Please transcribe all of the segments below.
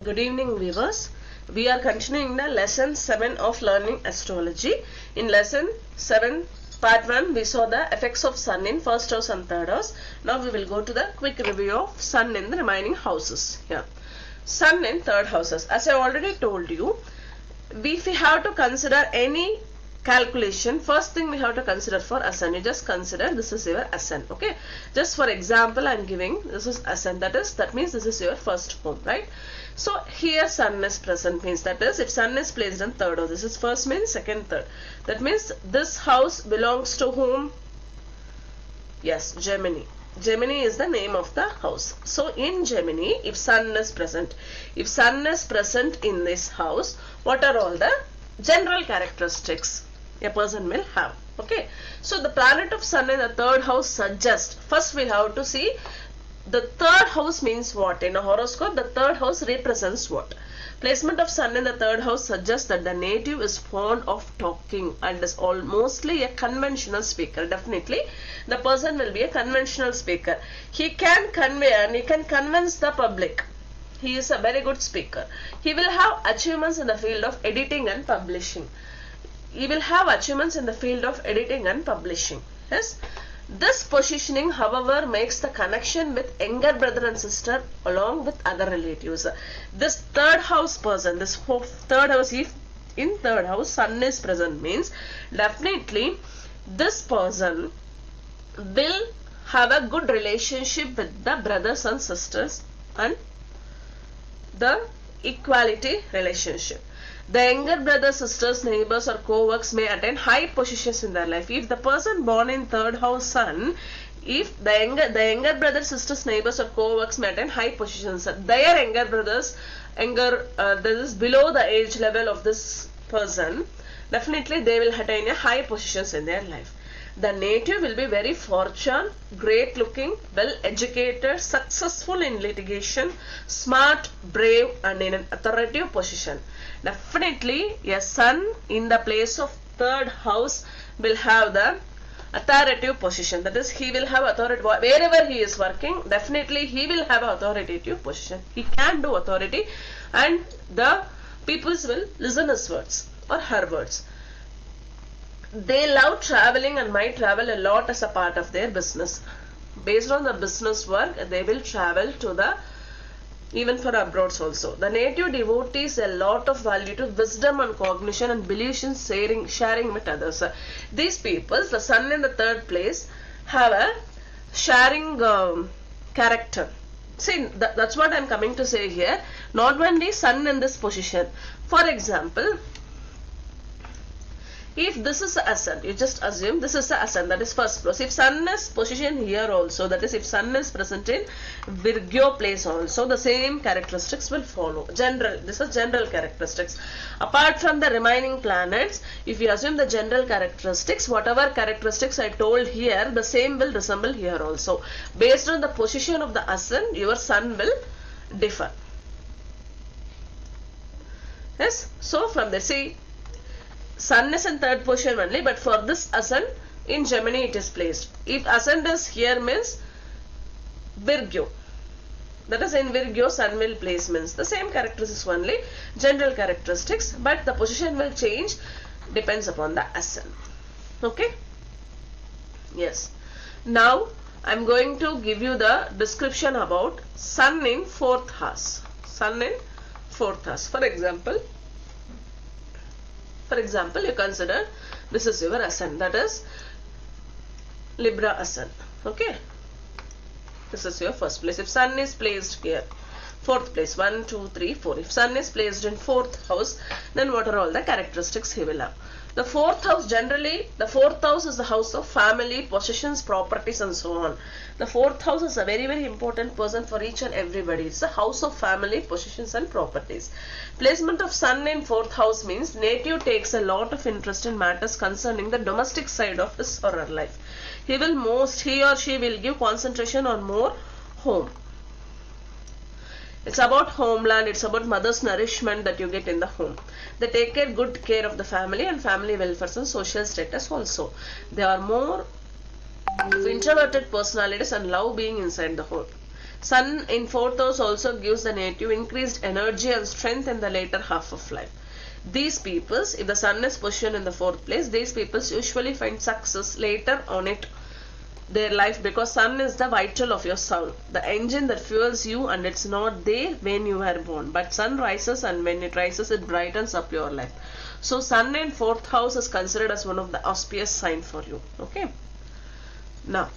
Good evening viewers. We are continuing the lesson 7 of learning astrology. In lesson 7 part 1 we saw the effects of sun in first house and third house. Now we will go to the quick review of sun in the remaining houses. Sun in third houses. As I already told you, if we have to consider any calculation, first thing we have to consider for ascent, you just consider this is your ascent. Okay, just for example I am giving this is ascent, that means this is your first home, right? So here sun is present, means that is if sun is placed in third house, this is first means second, third, that means this house belongs to whom? Yes, Gemini. Gemini is the name of the house. So in Gemini, if sun is present in this house, what are all the general characteristics a person will have? Okay, so the planet of sun in the third house suggests, first we have to see the third house means what. In a horoscope, the third house represents what? Placement of sun in the third house suggests that the native is fond of talking and is mostly a conventional speaker. Definitely the person will be a conventional speaker. He can convey and he can convince the public. He is a very good speaker. He will have achievements in the field of editing and publishing. Yes. This positioning, however, makes the connection with younger brother and sister along with other relatives. This third house person, this third house, if in third house sun is present, means definitely this person will have a good relationship with the brothers and sisters and the equality relationship. The younger brothers, sisters, neighbors or co-workers may attain high positions in their life. If the person born in third house sun, if the younger brothers, sisters, neighbors or co-workers may attain high positions, their younger brothers, this is below the age level of this person, definitely they will attain a high positions in their life. The native will be very fortunate, great looking, well educated, successful in litigation, smart, brave and in an authoritative position. Definitely a sun in the place of third house will have the authoritative position. That is, he will have authority wherever he is working. Definitely he will have authoritative position. He can do authority and the peoples will listen his words or her words. They love traveling and might travel a lot as a part of their business. Based on the business work, they will travel to the even for abroad also. The native devotees a lot of value to wisdom and cognition and beliefs in sharing with others. These people, the sun in the third place, have a sharing character. See, that's what I am coming to say here. Not only sun in this position. For example, if this is the ascent, you just assume this is the ascent, that is first house. If sun is positioned here also, that is if sun is present in Virgo place also, the same characteristics will follow. This is general characteristics. Apart from the remaining planets, if you assume the general characteristics, whatever characteristics I told here, the same will resemble here also. Based on the position of the ascent, your sun will differ. Yes, so from the see, sun is in third position only, but for this ascent in Gemini it is placed. If ascent is here means Virgo, that is in Virgo sun will place, means the same characteristics only, general characteristics, but the position will change, depends upon the ascent. Okay, yes. Now I am going to give you the description about sun in fourth house. Sun in fourth house. For example, you consider this is your ascent, that is Libra ascent. Okay, this is your first place. If sun is placed here, fourth place, 1, 2, 3, 4. If sun is placed in fourth house, then what are all the characteristics he will have? The fourth house, generally the fourth house is the house of family, possessions, properties and so on. The fourth house is a very important person for each and everybody. It's the house of family, possessions and properties. Placement of sun in fourth house means native takes a lot of interest in matters concerning the domestic side of his or her life. He or she will give concentration on more home. It's about homeland, it's about mother's nourishment that you get in the home. They take good care of the family and family welfare and social status also. They are more introverted personalities and love being inside the home. Sun in 4th house also gives the native increased energy and strength in the later half of life. These peoples, if the sun is positioned in the 4th place, these peoples usually find success later on their life, because sun is the vital of your soul, the engine that fuels you, and it's not there when you were born, but sun rises, and when it rises it brightens up your life. So sun in 4th house is considered as one of the auspicious sign for you. Okay, now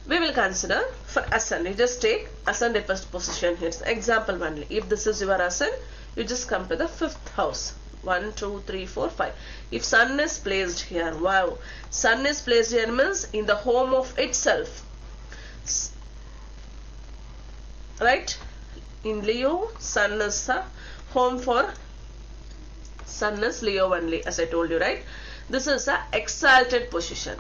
we will consider for ascendant. You just take ascendant position here. Example only. If this is your ascendant, you just come to the 5th house. 1, 2, 3, 4, 5. If sun is placed here, wow, sun is placed here means in the home of itself, right? In Leo, sun is a home for, sun is Leo only, as I told you, right? This is a exalted position,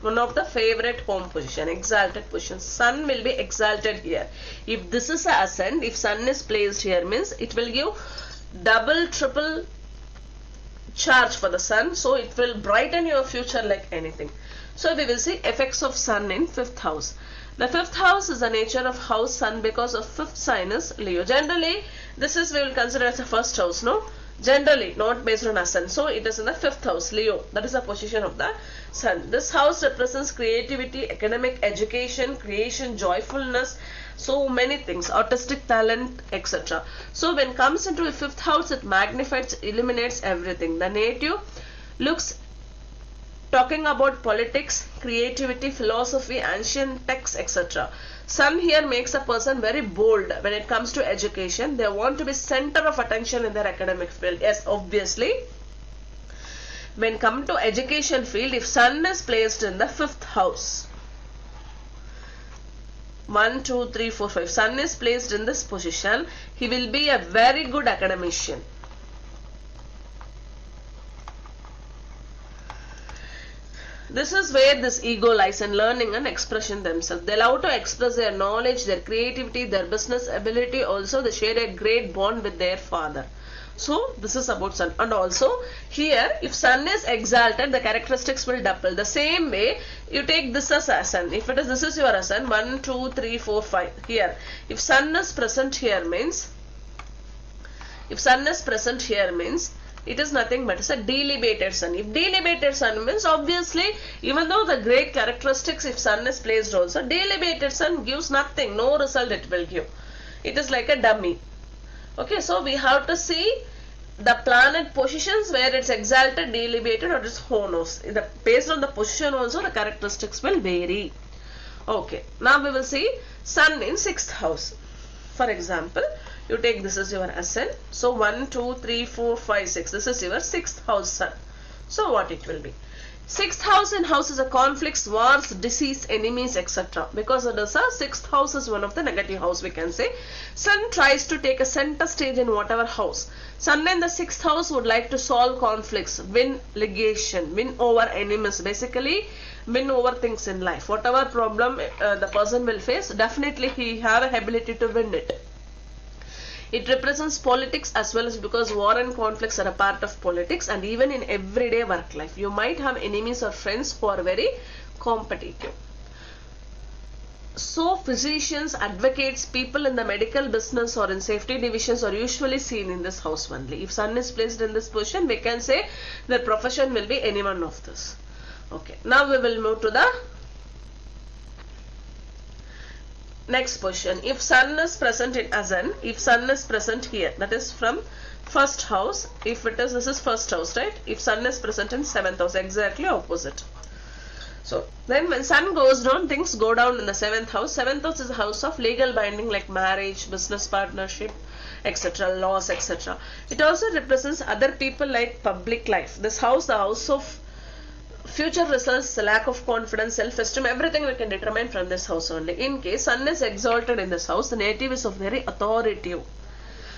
one of the favorite home position, exalted position. Sun will be exalted here. If this is a ascent, if sun is placed here means it will give double, triple charge for the sun. So it will brighten your future like anything. So we will see effects of sun in 5th house. The 5th house is the nature of house sun because of 5th sign is Leo. Generally, this is we will consider as a 1st house, no? Generally, not based on ascent. So it is in the 5th house, Leo. That is the position of the sun. This house represents creativity, academic, education, creation, joyfulness, so many things, artistic talent, etc. So when it comes into a 5th house, it magnifies, illuminates everything. The native looks talking about politics, creativity, philosophy, ancient texts, etc. Sun here makes a person very bold when it comes to education. They want to be center of attention in their academic field. Yes, obviously. When come to education field, if sun is placed in the 5th house, 1, 2, 3, 4, 5, sun is placed in this position, he will be a very good academician. This is where this ego lies in learning and expression themselves. They love to express their knowledge, their creativity, their business ability. Also, they share a great bond with their father. So, this is about sun. And also, here, if sun is exalted, the characteristics will double. The same way, you take this as sun. If it is, this is your ascendant, 1, 2, 3, 4, 5. Here, if sun is present here means, it is nothing but it's a delebated sun. If delebated sun means, obviously, even though the great characteristics, if sun is placed also, delebated sun gives nothing, no result it will give. It is like a dummy. Okay, so we have to see the planet positions where it's exalted, delebated, or it's honos. Based on the position also, the characteristics will vary. Okay, now we will see sun in 6th house. For example, you take this as your ascendant. So 1, 2, 3, 4, 5, 6. This is your 6th house sun. So what it will be? 6th house in houses of conflicts, wars, disease, enemies, etc. Because it is a 6th house is one of the negative house, we can say. Sun tries to take a center stage in whatever house. Sun in the 6th house would like to solve conflicts, win litigation, win over enemies, basically win over things in life. Whatever problem the person will face, definitely he have a ability to win it. It represents politics as well as because war and conflicts are a part of politics, and even in everyday work life. You might have enemies or friends who are very competitive. So physicians, advocates, people in the medical business or in safety divisions are usually seen in this house only. If sun is placed in this position, we can say their profession will be any one of this. Okay, now we will move to the next position. If sun is present in ascendant, if sun is present here, that is from 1st house. If it is, this is 1st house, right? If sun is present in 7th house, exactly opposite. So then when sun goes down, things go down in the 7th house. 7th house is a house of legal binding like marriage, business partnership, etc., laws, etc. It also represents other people like public life. This house, the house of future results, lack of confidence, self-esteem, everything we can determine from this house only. In case sun is exalted in this house, the native is of very authoritative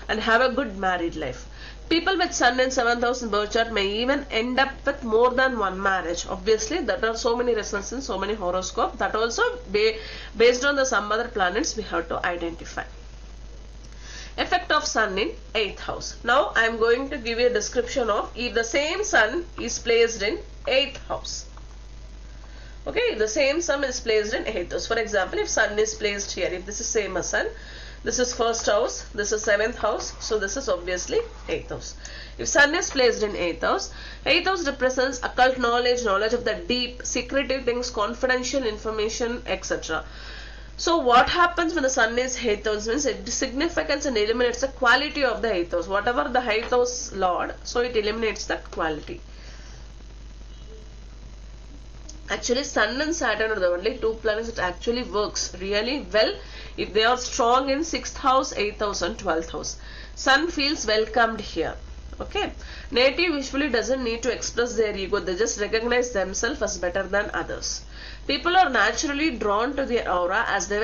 and have a good married life. People with sun in 7th house in birth chart may even end up with more than one marriage. Obviously, there are so many results in so many horoscopes. That also based on the some other planets we have to identify. Effect of sun in 8th house. Now I am going to give you a description of if the same sun is placed in 8th house. Okay, if the same sun is placed in 8th house. For example, if sun is placed here, if this is same as sun, this is 1st house, this is 7th house, so this is obviously 8th house. If sun is placed in 8th house represents occult knowledge, knowledge of the deep, secretive things, confidential information, etc. So what happens when the sun is 8th house means it significates and eliminates the quality of the 8th house. Whatever the 8th house lord, so it eliminates that quality. Actually, Sun and Saturn are the only two planets that actually works really well if they are strong in 6th house, 8th house and 12th house. Sun feels welcomed here. Okay. Native usually doesn't need to express their ego. They just recognize themselves as better than others. People are naturally drawn to their aura as they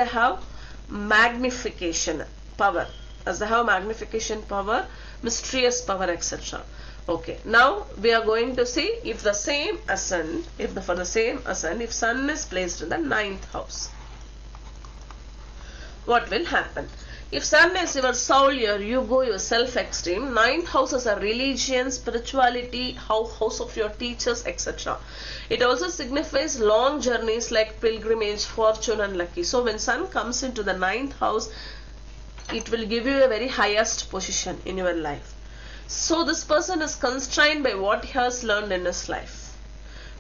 have magnification power. As they have magnification power, mysterious power, etc. Okay, now we are going to see if the same ascendant, if sun is placed in the 9th house, what will happen? If sun is your soul, your ego, your self-esteem, 9th house is a religion, spirituality, house of your teachers, etc. It also signifies long journeys like pilgrimage, fortune and lucky. So when sun comes into the 9th house, it will give you a very highest position in your life. So this person is constrained by what he has learned in his life.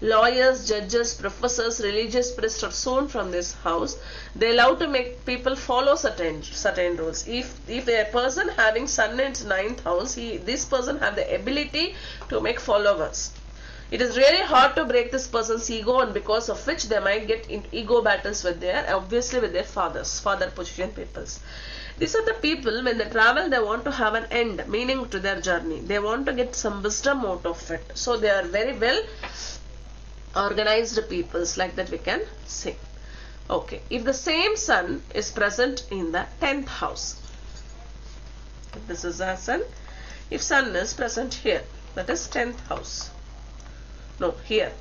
Lawyers, judges, professors, religious priests are sown from this house. They love to make people follow certain rules. If a person having sun in 9th house, this person have the ability to make followers. It is really hard to break this person's ego, and because of which they might get in ego battles with their father position peoples. These are the people, when they travel, they want to have an end, meaning to their journey. They want to get some wisdom out of it. So they are very well organized peoples, like that we can say. Okay, if the same sun is present in the 10th house, this is our sun. If sun is present here, that is 10th house. No, here.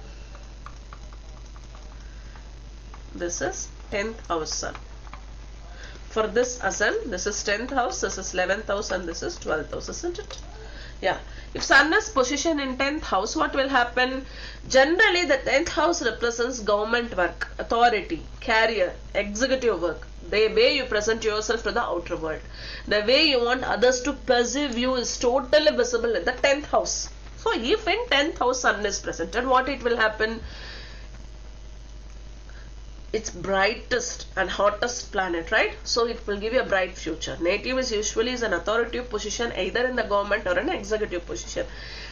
This is 10th house sun. For this ascent, this is 10th house, this is 11th house and this is 12th house, isn't it? Yeah. If sun is positioned in 10th house, what will happen? Generally, the 10th house represents government work, authority, career, executive work. The way you present yourself to the outer world. The way you want others to perceive you is totally visible in the 10th house. So, if in 10th house sun is presented, what it will happen? It's brightest and hottest planet, right? So it will give you a bright future. Native is usually an authoritative position either in the government or an executive position.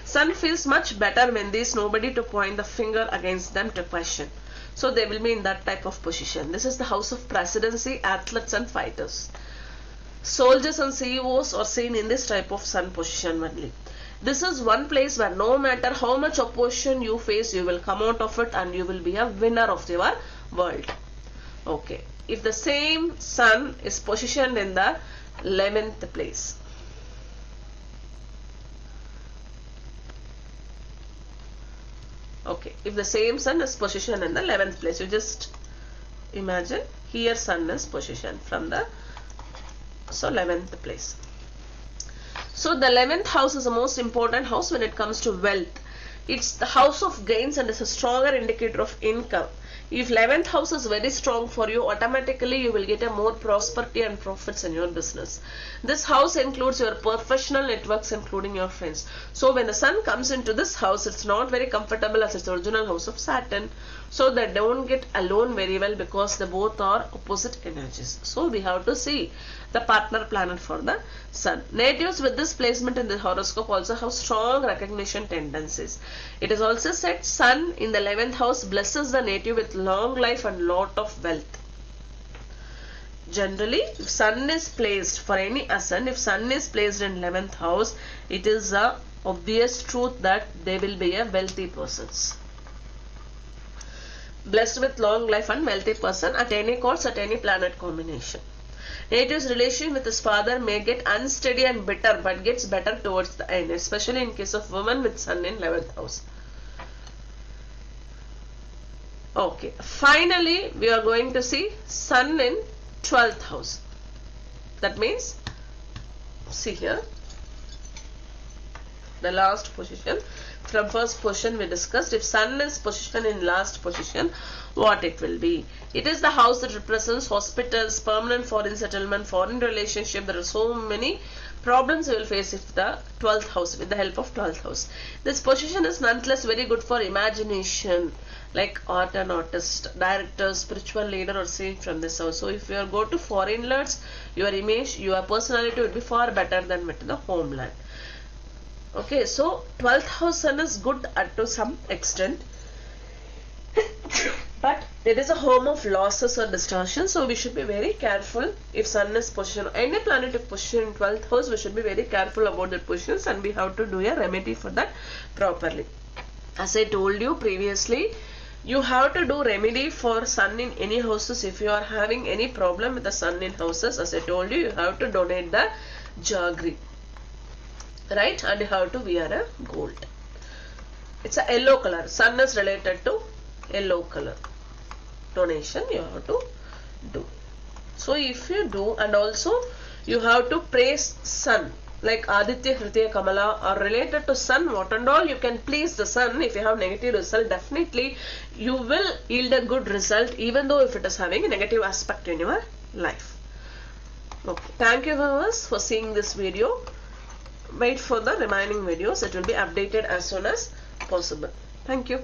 Sun feels much better when there is nobody to point the finger against them to question. So they will be in that type of position. This is the house of presidency, athletes and fighters. Soldiers and CEOs are seen in this type of sun position only. This is one place where no matter how much opposition you face, you will come out of it and you will be a winner of your world. Okay, if the same sun is positioned in the 11th place, okay, if the same sun is positioned in the 11th place, you just imagine here sun is positioned from the 11th place. So the 11th house is the most important house when it comes to wealth. It's the house of gains and is a stronger indicator of income. If 11th house is very strong for you, automatically you will get a more prosperity and profits in your business. This house includes your professional networks, including your friends. So when the sun comes into this house, it's not very comfortable as its original house of Saturn. So they don't get along very well because they both are opposite energies. So we have to see the partner planet for the sun. Natives with this placement in the horoscope also have strong recognition tendencies. It is also said sun in the 11th house blesses the native with long life and lot of wealth. Generally, if sun is placed for any ascent, if sun is placed in 11th house, it is a obvious truth that they will be a wealthy persons. Blessed with long life and wealthy person at any cost, at any planet combination. Native's relation with his father may get unsteady and bitter, but gets better towards the end, especially in case of women with sun in 11th house. Okay, finally we are going to see sun in 12th house. That means, see here, The last position. From first position we discussed. If Sun is positioned in last position, what it will be? It is the house that represents hospitals, permanent foreign settlement, foreign relationship. There are so many problems you will face if the 12th house, with the help of 12th house. This position is nonetheless very good for imagination, like art and artist, director, spiritual leader are seen from this house. So if you go to foreign lands, your image, your personality would be far better than with the homeland. Okay, so 12th house Sun is good to some extent, but it is a home of losses or distortions, so we should be very careful if Sun is positioned, any planet is positioned in 12th house, we should be very careful about the positions, and we have to do a remedy for that properly. As I told you previously, you have to do remedy for Sun in any houses. If you are having any problem with the Sun in houses, as I told you, you have to donate the jaggery, right? And you have to wear a gold. It's a yellow color. Sun is related to yellow color. Donation you have to do. So if you do, and also you have to praise Sun, like Aditya, Hritya, Kamala are related to Sun. What and all you can please the Sun. If you have negative result, definitely you will yield a good result, even though if it is having a negative aspect in your life. Okay, thank you viewers for seeing this video. Wait for the remaining videos. It will be updated as soon as possible. Thank you.